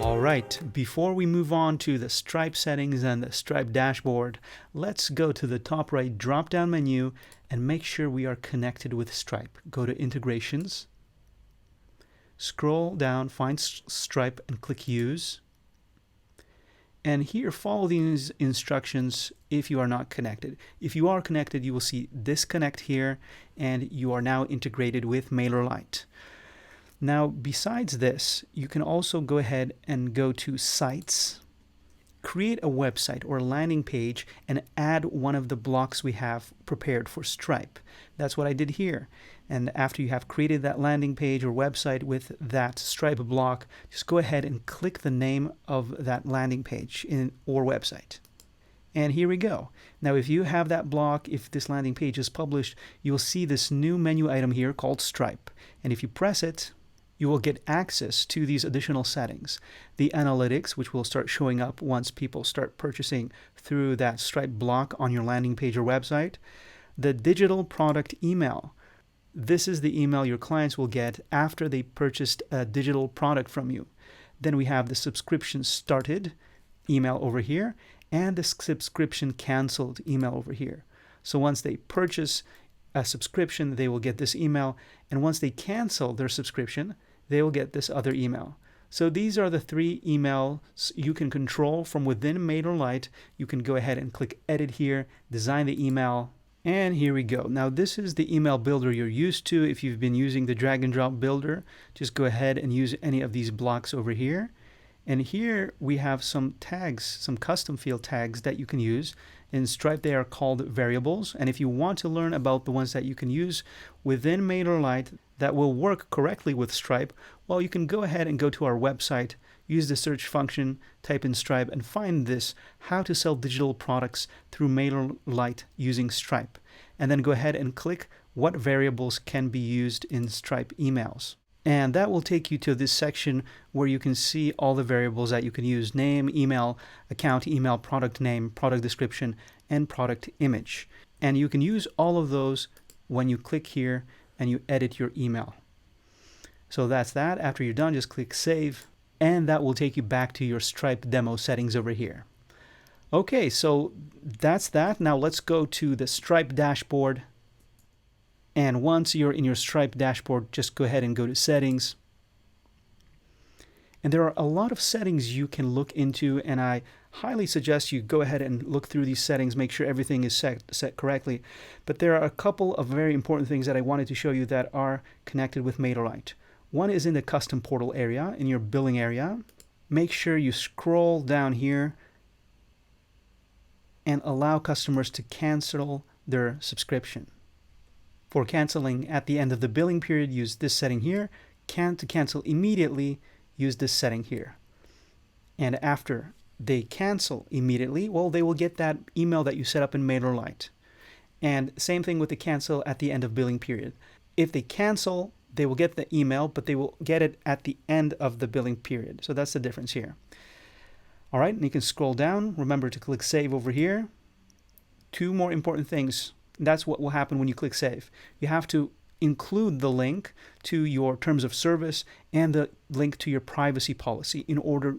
All right, before we move on to the Stripe settings and the Stripe dashboard, let's go to the top right drop-down menu and make sure we are connected with Stripe. Go to Integrations, scroll down, find Stripe and click Use. And here, follow these instructions if you are not connected. If you are connected, you will see Disconnect here, and you are now integrated with MailerLite. Now, besides this, you can also go ahead and go to Sites, create a website or a landing page, and add one of the blocks we have prepared for Stripe. That's what I did here. And after you have created that landing page or website with that Stripe block, just go ahead and click the name of that landing page or website. And here we go. Now, if you have that block, if this landing page is published, you'll see this new menu item here called Stripe. And if you press it, you will get access to these additional settings. The analytics, which will start showing up once people start purchasing through that Stripe block on your landing page or website. The digital product email. This is the email your clients will get after they purchased a digital product from you. Then we have the subscription started email over here and the subscription canceled email over here. So once they purchase a subscription, they will get this email, and once they cancel their subscription, they will get this other email. So these are the three emails you can control from within MailerLite. You can go ahead and click Edit here, design the email, and here we go. Now this is the email builder you're used to. If you've been using the drag and drop builder, just go ahead and use any of these blocks over here. And here we have some tags, some custom field tags that you can use. In Stripe, they are called variables. And if you want to learn about the ones that you can use within MailerLite that will work correctly with Stripe, well, you can go ahead and go to our website, use the search function, type in Stripe, and find this, how to sell digital products through MailerLite using Stripe. And then go ahead and click what variables can be used in Stripe emails. And that will take you to this section where you can see all the variables that you can use: name, email, account email, product name, product description, and product image. And you can use all of those when you click here and you edit your email. So that's that. After you're done, just click Save, and that will take you back to your Stripe demo settings over here. Okay, so that's that. Now let's go to the Stripe dashboard. And once you're in your Stripe dashboard, just go ahead and go to Settings. And there are a lot of settings you can look into, and I highly suggest you go ahead and look through these settings, make sure everything is set correctly. But there are a couple of very important things that I wanted to show you that are connected with MailerLite. One is in the custom portal area, in your billing area. Make sure you scroll down here and allow customers to cancel their subscription. For canceling at the end of the billing period, use this setting here. To cancel immediately, use this setting here. And after they cancel immediately, well, they will get that email that you set up in MailerLite. And same thing with the cancel at the end of billing period. If they cancel, they will get the email, but they will get it at the end of the billing period. So that's the difference here. All right, and you can scroll down. Remember to click Save over here. Two more important things. That's what will happen when you click Save. You have to include the link to your terms of service and the link to your privacy policy in order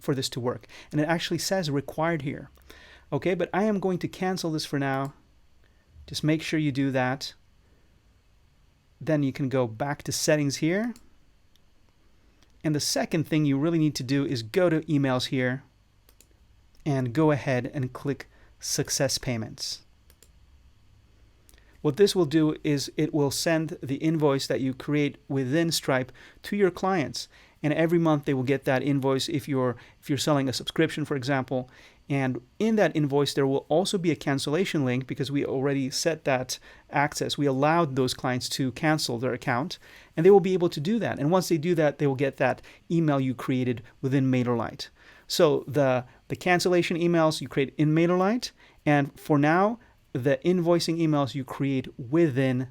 for this to work. And it actually says required here. Okay, but I am going to cancel this for now. Just make sure you do that. Then you can go back to Settings here. And the second thing you really need to do is go to Emails here and go ahead and click Success Payments. What this will do is it will send the invoice that you create within Stripe to your clients. And every month they will get that invoice if you're selling a subscription, for example. And in that invoice, there will also be a cancellation link because we already set that access. We allowed those clients to cancel their account, and they will be able to do that. And once they do that, they will get that email you created within MailerLite. So the cancellation emails you create in MailerLite, and for now, the invoicing emails you create within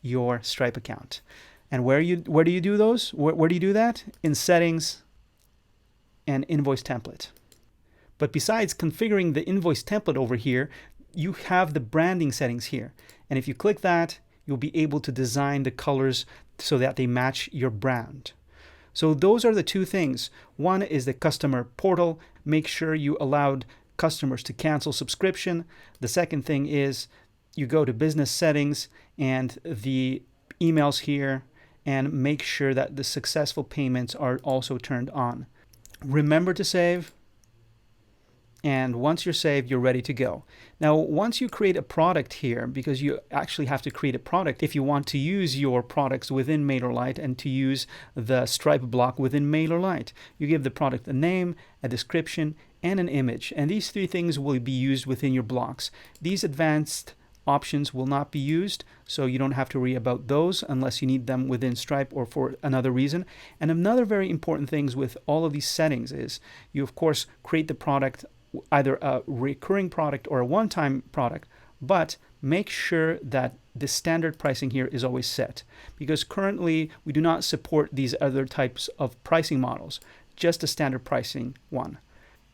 your Stripe account. And where do you do those? Where do you do that? In Settings and Invoice Template. But besides configuring the invoice template over here, you have the branding settings here. And if you click that, you'll be able to design the colors so that they match your brand. So those are the two things. One is the customer portal. Make sure you allowed customers to cancel subscription. The second thing is you go to business settings and the emails here, and make sure that the successful payments are also turned on. Remember to save. And once you're saved, you're ready to go. Now, once you create a product here, because you actually have to create a product if you want to use your products within MailerLite and to use the Stripe block within MailerLite, you give the product a name, a description, and an image. And these three things will be used within your blocks. These advanced options will not be used, so you don't have to worry about those unless you need them within Stripe or for another reason. And another very important thing with all of these settings is you, of course, create the product, either a recurring product or a one-time product, but make sure that the standard pricing here is always set, because currently we do not support these other types of pricing models, just a standard pricing one.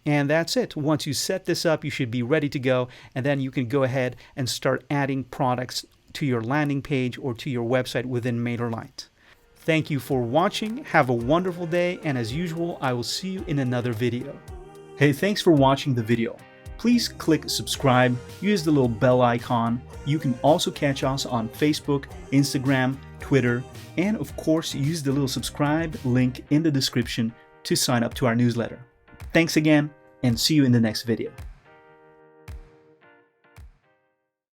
And that's it. Once you set this up, you should be ready to go, and then you can go ahead and start adding products to your landing page or to your website within MailerLite. Thank you for watching. Have a wonderful day, and as usual, I will see you in another video. Hey, thanks for watching the video. Please click subscribe, use the little bell icon. You can also catch us on Facebook, Instagram, Twitter, and of course use the little subscribe link in the description to sign up to our newsletter. Thanks again, and see you in the next video.